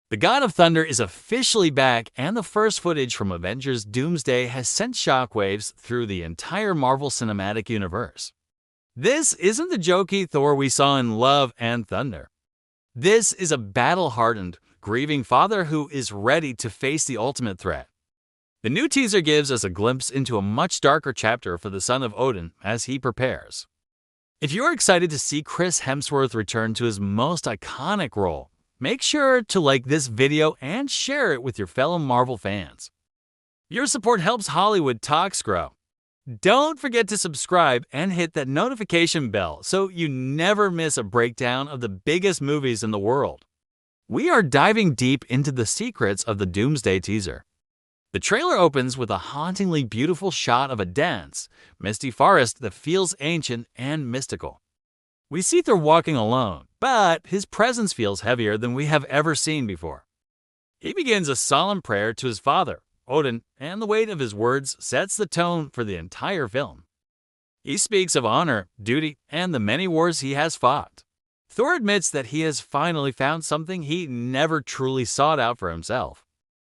The God of Thunder is officially back, and the first footage from Avengers Doomsday has sent shockwaves through the entire Marvel Cinematic Universe. This isn't the jokey Thor we saw in Love and Thunder. This is a battle-hardened, grieving father who is ready to face the ultimate threat. The new teaser gives us a glimpse into a much darker chapter for the son of Odin as he prepares. If you're excited to see Chris Hemsworth return to his most iconic role, make sure to like this video and share it with your fellow Marvel fans. Your support helps Hollywood Talks grow. Don't forget to subscribe and hit that notification bell so you never miss a breakdown of the biggest movies in the world. We are diving deep into the secrets of the Doomsday teaser. The trailer opens with a hauntingly beautiful shot of a dense, misty forest that feels ancient and mystical. We see Thor walking alone, but his presence feels heavier than we have ever seen before. He begins a solemn prayer to his father, Odin, and the weight of his words sets the tone for the entire film. He speaks of honor, duty, and the many wars he has fought. Thor admits that he has finally found something he never truly sought out for himself.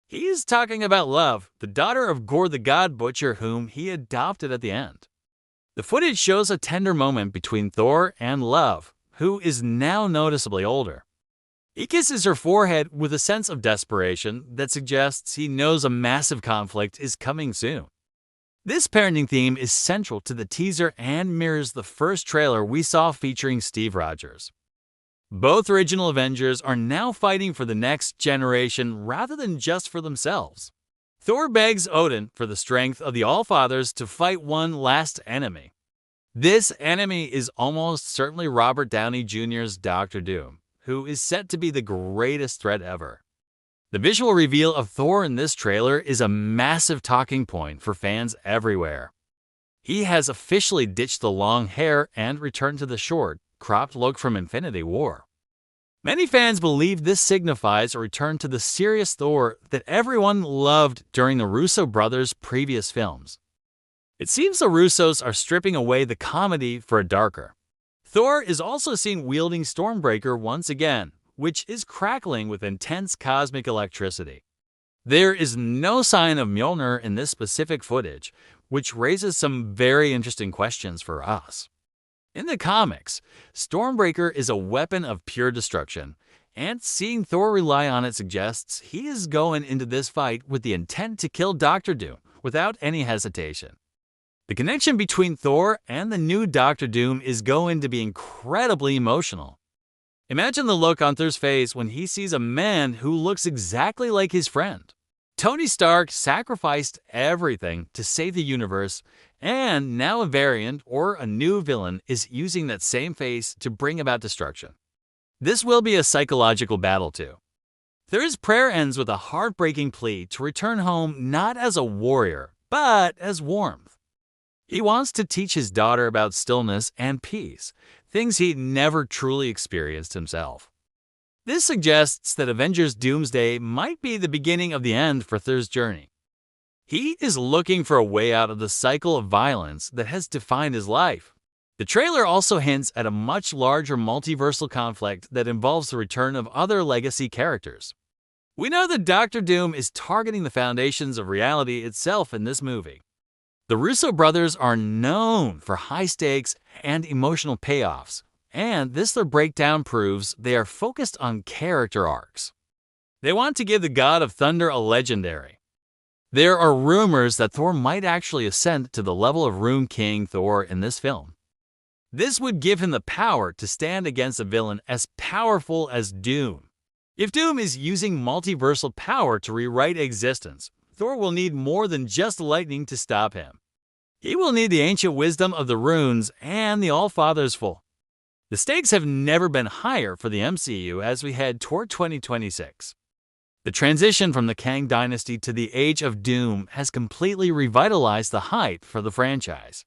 He is talking about Love, the daughter of Gore the God Butcher whom he adopted at the end. The footage shows a tender moment between Thor and Love, who is now noticeably older. He kisses her forehead with a sense of desperation that suggests he knows a massive conflict is coming soon. This parenting theme is central to the teaser and mirrors the first trailer we saw featuring Steve Rogers. Both original Avengers are now fighting for the next generation rather than just for themselves. Thor begs Odin for the strength of the Allfathers to fight one last enemy. This enemy is almost certainly Robert Downey Jr.'s Dr. Doom, who is set to be the greatest threat ever. The visual reveal of Thor in this trailer is a massive talking point for fans everywhere. He has officially ditched the long hair and returned to the short, cropped look from Infinity War. Many fans believe this signifies a return to the serious Thor that everyone loved during the Russo brothers' previous films. It seems the Russos are stripping away the comedy for a darker. Thor is also seen wielding Stormbreaker once again, which is crackling with intense cosmic electricity. There is no sign of Mjolnir in this specific footage, which raises some very interesting questions for us. In the comics, Stormbreaker is a weapon of pure destruction, and seeing Thor rely on it suggests he is going into this fight with the intent to kill Dr. Doom without any hesitation. The connection between Thor and the new Dr. Doom is going to be incredibly emotional. Imagine the look on Thor's face when he sees a man who looks exactly like his friend. Tony Stark sacrificed everything to save the universe, and now a variant or a new villain is using that same face to bring about destruction. This will be a psychological battle too. Thor's prayer ends with a heartbreaking plea to return home not as a warrior, but as warmth. He wants to teach his daughter about stillness and peace, things he never truly experienced himself. This suggests that Avengers Doomsday might be the beginning of the end for Thor's journey. He is looking for a way out of the cycle of violence that has defined his life. The trailer also hints at a much larger multiversal conflict that involves the return of other legacy characters. We know that Dr. Doom is targeting the foundations of reality itself in this movie. The Russo brothers are known for high stakes and emotional payoffs, and this their breakdown proves they are focused on character arcs. They want to give the God of Thunder a legendary. There are rumors that Thor might actually ascend to the level of Rune King Thor in this film. This would give him the power to stand against a villain as powerful as Doom. If Doom is using multiversal power to rewrite existence, Thor will need more than just lightning to stop him. He will need the ancient wisdom of the runes and the Allfather's full. The stakes have never been higher for the MCU as we head toward 2026. The transition from the Kang Dynasty to the Age of Doom has completely revitalized the hype for the franchise.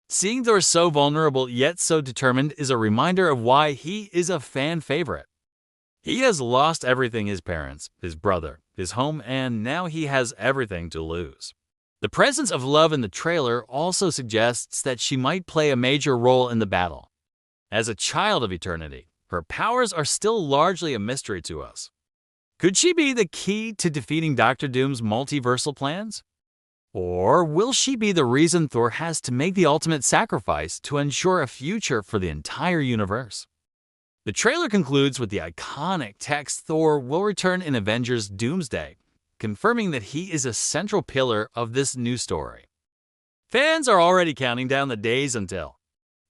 Seeing Thor so vulnerable yet so determined is a reminder of why he is a fan favorite. He has lost everything: his parents, his brother, his home, and now he has everything to lose. The presence of Love in the trailer also suggests that she might play a major role in the battle. As a child of eternity, her powers are still largely a mystery to us. Could she be the key to defeating Doctor Doom's multiversal plans? Or will she be the reason Thor has to make the ultimate sacrifice to ensure a future for the entire universe? The trailer concludes with the iconic text Thor will return in Avengers Doomsday, confirming that he is a central pillar of this new story. Fans are already counting down the days until.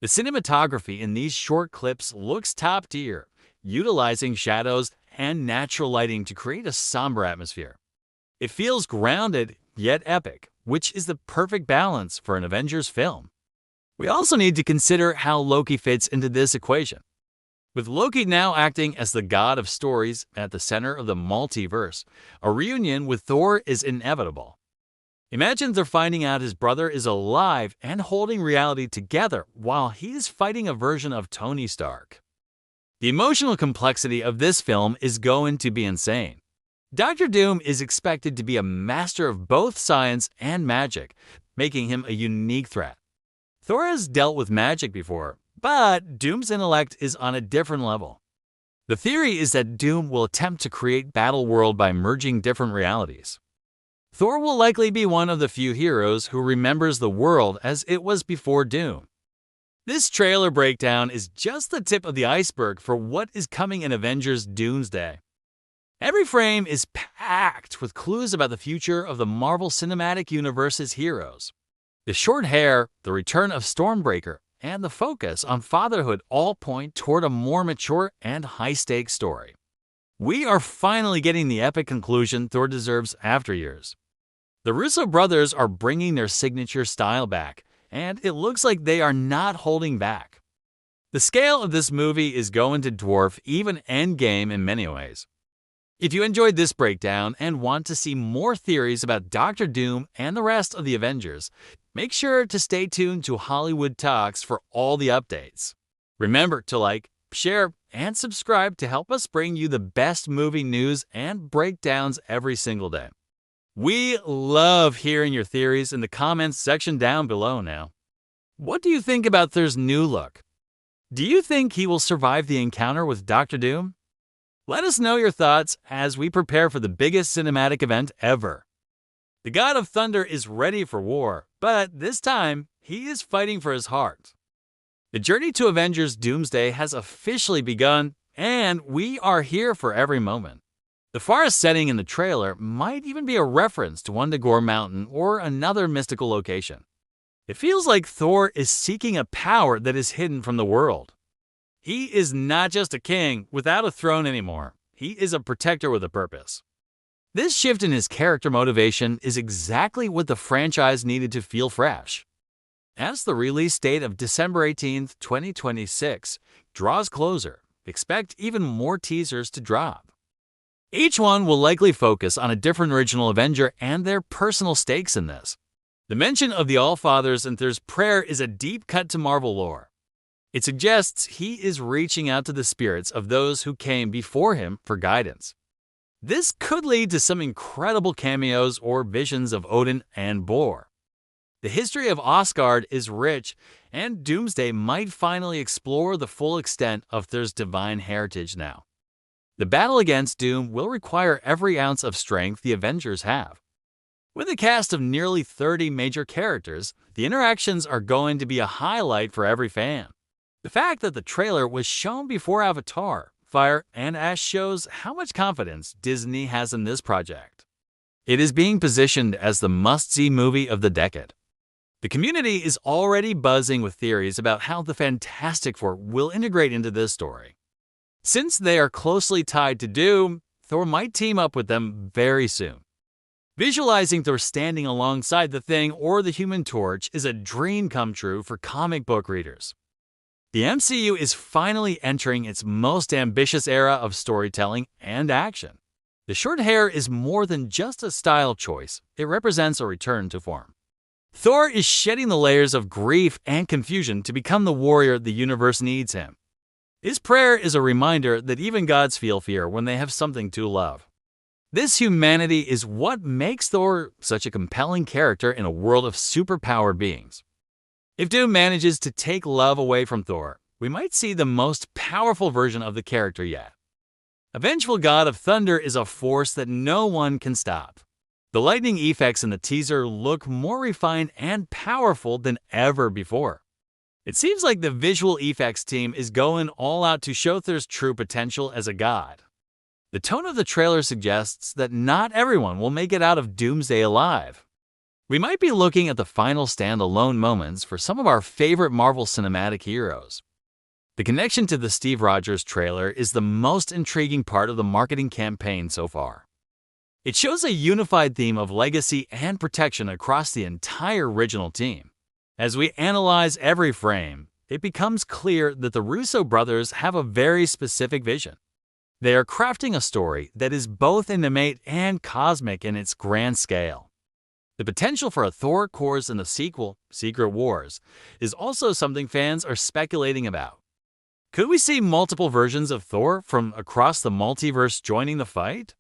The cinematography in these short clips looks top tier, utilizing shadows and natural lighting to create a somber atmosphere. It feels grounded yet epic, which is the perfect balance for an Avengers film. We also need to consider how Loki fits into this equation. With Loki now acting as the god of stories at the center of the multiverse, a reunion with Thor is inevitable. Imagine Thor finding out his brother is alive and holding reality together while he is fighting a version of Tony Stark. The emotional complexity of this film is going to be insane. Doctor Doom is expected to be a master of both science and magic, making him a unique threat. Thor has dealt with magic before, but Doom's intellect is on a different level. The theory is that Doom will attempt to create Battleworld by merging different realities. Thor will likely be one of the few heroes who remembers the world as it was before Doom. This trailer breakdown is just the tip of the iceberg for what is coming in Avengers Doomsday. Every frame is packed with clues about the future of the Marvel Cinematic Universe's heroes. The short hair, the return of Stormbreaker, and the focus on fatherhood all point toward a more mature and high-stakes story. We are finally getting the epic conclusion Thor deserves after years. The Russo brothers are bringing their signature style back, and it looks like they are not holding back. The scale of this movie is going to dwarf even Endgame in many ways. If you enjoyed this breakdown and want to see more theories about Doctor Doom and the rest of the Avengers, make sure to stay tuned to Hollywood Talks for all the updates. Remember to like, share, and subscribe to help us bring you the best movie news and breakdowns every single day. We love hearing your theories in the comments section down below now. What do you think about Thor's new look? Do you think he will survive the encounter with Doctor Doom? Let us know your thoughts as we prepare for the biggest cinematic event ever. The God of Thunder is ready for war, but this time, he is fighting for his heart. The journey to Avengers Doomsday has officially begun, and we are here for every moment. The forest setting in the trailer might even be a reference to Wundagore Mountain or another mystical location. It feels like Thor is seeking a power that is hidden from the world. He is not just a king without a throne anymore. He is a protector with a purpose. This shift in his character motivation is exactly what the franchise needed to feel fresh. As the release date of December 18, 2026 draws closer, expect even more teasers to drop. Each one will likely focus on a different original Avenger and their personal stakes in this. The mention of the Allfathers and Thor's prayer is a deep cut to Marvel lore. It suggests he is reaching out to the spirits of those who came before him for guidance. This could lead to some incredible cameos or visions of Odin and Bor. The history of Asgard is rich, and Doomsday might finally explore the full extent of Thor's divine heritage now. The battle against Doom will require every ounce of strength the Avengers have. With a cast of nearly 30 major characters, the interactions are going to be a highlight for every fan. The fact that the trailer was shown before Avatar, Fire, and Ash shows how much confidence Disney has in this project. It is being positioned as the must-see movie of the decade. The community is already buzzing with theories about how the Fantastic Four will integrate into this story. Since they are closely tied to Doom, Thor might team up with them very soon. Visualizing Thor standing alongside the Thing or the Human Torch is a dream come true for comic book readers. The MCU is finally entering its most ambitious era of storytelling and action. The short hair is more than just a style choice, it represents a return to form. Thor is shedding the layers of grief and confusion to become the warrior the universe needs him. His prayer is a reminder that even gods feel fear when they have something to love. This humanity is what makes Thor such a compelling character in a world of superpowered beings. If Doom manages to take love away from Thor, we might see the most powerful version of the character yet. A vengeful god of thunder is a force that no one can stop. The lightning effects in the teaser look more refined and powerful than ever before. It seems like the visual effects team is going all out to show Thor's true potential as a god. The tone of the trailer suggests that not everyone will make it out of Doomsday alive. We might be looking at the final standalone moments for some of our favorite Marvel Cinematic heroes. The connection to the Steve Rogers trailer is the most intriguing part of the marketing campaign so far. It shows a unified theme of legacy and protection across the entire original team. As we analyze every frame, it becomes clear that the Russo brothers have a very specific vision. They are crafting a story that is both intimate and cosmic in its grand scale. The potential for a Thor course in the sequel, Secret Wars, is also something fans are speculating about. Could we see multiple versions of Thor from across the multiverse joining the fight?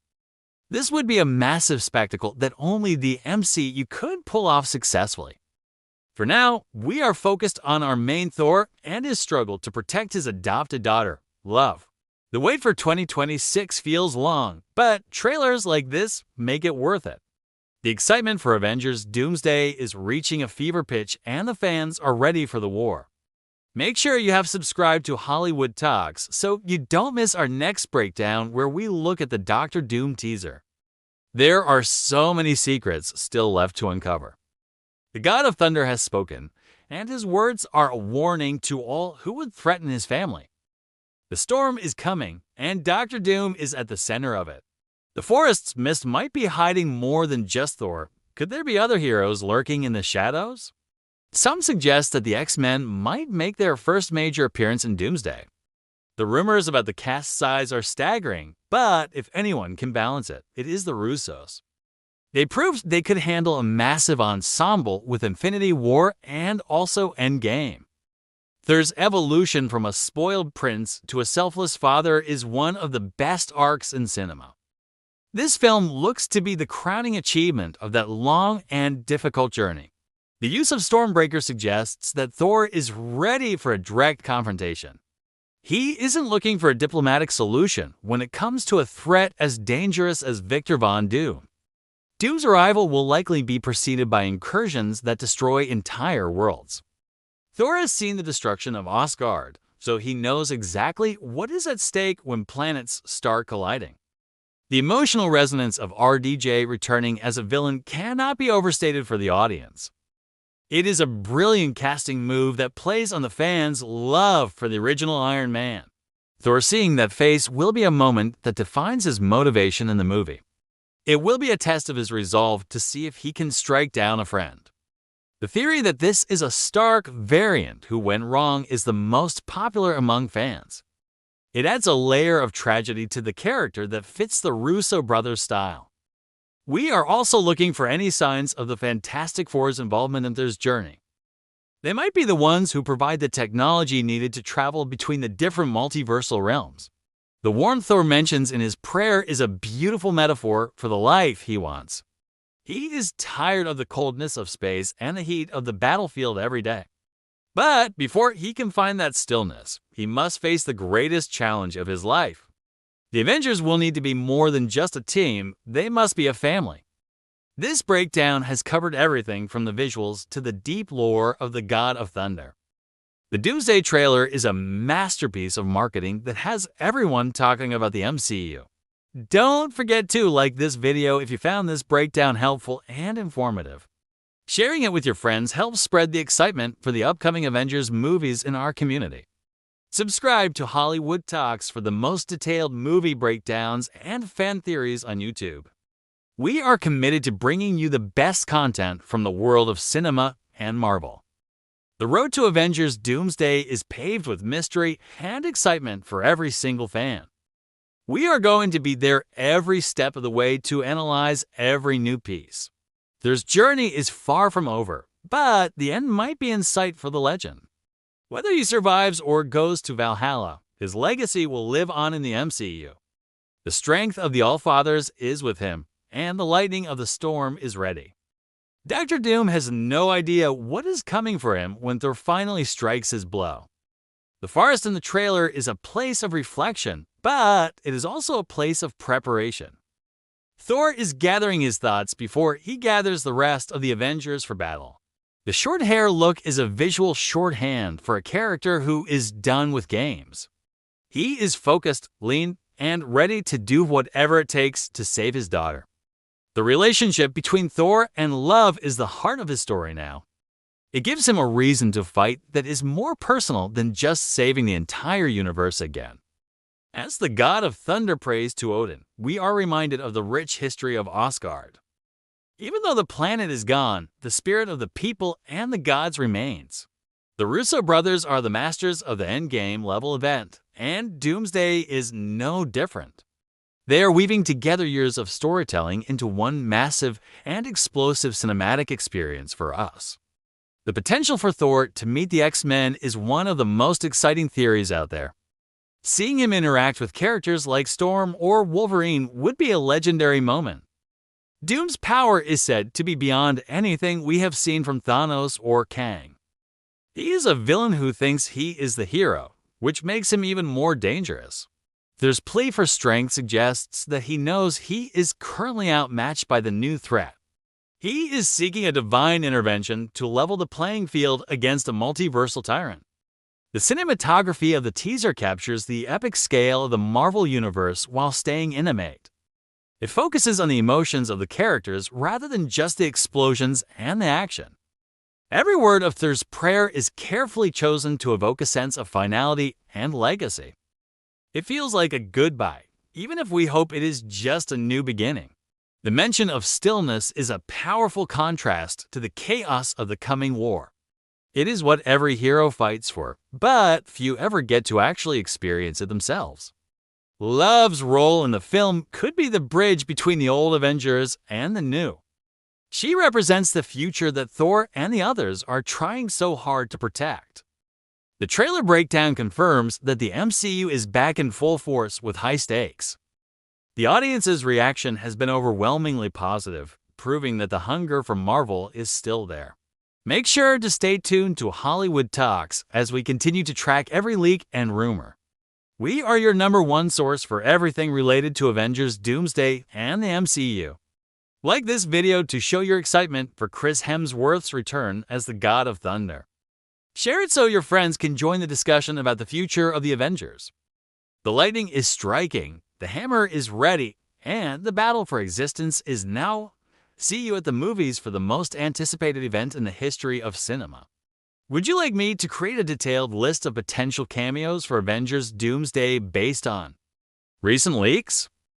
This would be a massive spectacle that only the MCU could pull off successfully. For now, we are focused on our main Thor and his struggle to protect his adopted daughter, Love. The wait for 2026 feels long, but trailers like this make it worth it. The excitement for Avengers Doomsday is reaching a fever pitch and the fans are ready for the war. Make sure you have subscribed to Hollywood Talks so you don't miss our next breakdown where we look at the Doctor Doom teaser. There are so many secrets still left to uncover. The God of Thunder has spoken, and his words are a warning to all who would threaten his family. The storm is coming, and Doctor Doom is at the center of it. The Forest's Mist might be hiding more than just Thor. Could there be other heroes lurking in the shadows? Some suggest that the X-Men might make their first major appearance in Doomsday. The rumors about the cast size are staggering, but if anyone can balance it, it is the Russos. They proved they could handle a massive ensemble with Infinity War and also Endgame. Thor's evolution from a spoiled prince to a selfless father is one of the best arcs in cinema. This film looks to be the crowning achievement of that long and difficult journey. The use of Stormbreaker suggests that Thor is ready for a direct confrontation. He isn't looking for a diplomatic solution when it comes to a threat as dangerous as Victor Von Doom. Doom's arrival will likely be preceded by incursions that destroy entire worlds. Thor has seen the destruction of Asgard, so he knows exactly what is at stake when planets start colliding. The emotional resonance of RDJ returning as a villain cannot be overstated for the audience. It is a brilliant casting move that plays on the fans' love for the original Iron Man. Thor seeing that face will be a moment that defines his motivation in the movie. It will be a test of his resolve to see if he can strike down a friend. The theory that this is a Stark variant who went wrong is the most popular among fans. It adds a layer of tragedy to the character that fits the Russo brothers' style. We are also looking for any signs of the Fantastic Four's involvement in Thor's journey. They might be the ones who provide the technology needed to travel between the different multiversal realms. The warmth Thor mentions in his prayer is a beautiful metaphor for the life he wants. He is tired of the coldness of space and the heat of the battlefield every day. But before he can find that stillness, he must face the greatest challenge of his life. The Avengers will need to be more than just a team, they must be a family. This breakdown has covered everything from the visuals to the deep lore of the God of Thunder. The Doomsday trailer is a masterpiece of marketing that has everyone talking about the MCU. Don't forget to like this video if you found this breakdown helpful and informative. Sharing it with your friends helps spread the excitement for the upcoming Avengers movies in our community. Subscribe to Hollywood Talks for the most detailed movie breakdowns and fan theories on YouTube. We are committed to bringing you the best content from the world of cinema and Marvel. The road to Avengers Doomsday is paved with mystery and excitement for every single fan. We are going to be there every step of the way to analyze every new piece. Thor's journey is far from over, but the end might be in sight for the legend. Whether he survives or goes to Valhalla, his legacy will live on in the MCU. The strength of the Allfathers is with him, and the lightning of the storm is ready. Doctor Doom has no idea what is coming for him when Thor finally strikes his blow. The forest in the trailer is a place of reflection, but it is also a place of preparation. Thor is gathering his thoughts before he gathers the rest of the Avengers for battle. The short hair look is a visual shorthand for a character who is done with games. He is focused, lean, and ready to do whatever it takes to save his daughter. The relationship between Thor and love is the heart of his story now. It gives him a reason to fight that is more personal than just saving the entire universe again. As the god of thunder prays to Odin, we are reminded of the rich history of Asgard. Even though the planet is gone, the spirit of the people and the gods remains. The Russo brothers are the masters of the endgame level event, and Doomsday is no different. They are weaving together years of storytelling into one massive and explosive cinematic experience for us. The potential for Thor to meet the X-Men is one of the most exciting theories out there. Seeing him interact with characters like Storm or Wolverine would be a legendary moment. Doom's power is said to be beyond anything we have seen from Thanos or Kang. He is a villain who thinks he is the hero, which makes him even more dangerous. Their plea for strength suggests that he knows he is currently outmatched by the new threat. He is seeking a divine intervention to level the playing field against a multiversal tyrant. The cinematography of the teaser captures the epic scale of the Marvel Universe while staying intimate. It focuses on the emotions of the characters rather than just the explosions and the action. Every word of Thor's prayer is carefully chosen to evoke a sense of finality and legacy. It feels like a goodbye, even if we hope it is just a new beginning. The mention of stillness is a powerful contrast to the chaos of the coming war. It is what every hero fights for, but few ever get to actually experience it themselves. Love's role in the film could be the bridge between the old Avengers and the new. She represents the future that Thor and the others are trying so hard to protect. The trailer breakdown confirms that the MCU is back in full force with high stakes. The audience's reaction has been overwhelmingly positive, proving that the hunger for Marvel is still there. Make sure to stay tuned to Hollywood Talks as we continue to track every leak and rumor. We are your #1 source for everything related to Avengers Doomsday and the MCU. Like this video to show your excitement for Chris Hemsworth's return as the God of Thunder. Share it so your friends can join the discussion about the future of the Avengers. The lightning is striking, the hammer is ready, and the battle for existence is now. See you at the movies for the most anticipated event in the history of cinema. Would you like me to create a detailed list of potential cameos for Avengers Doomsday based on recent leaks,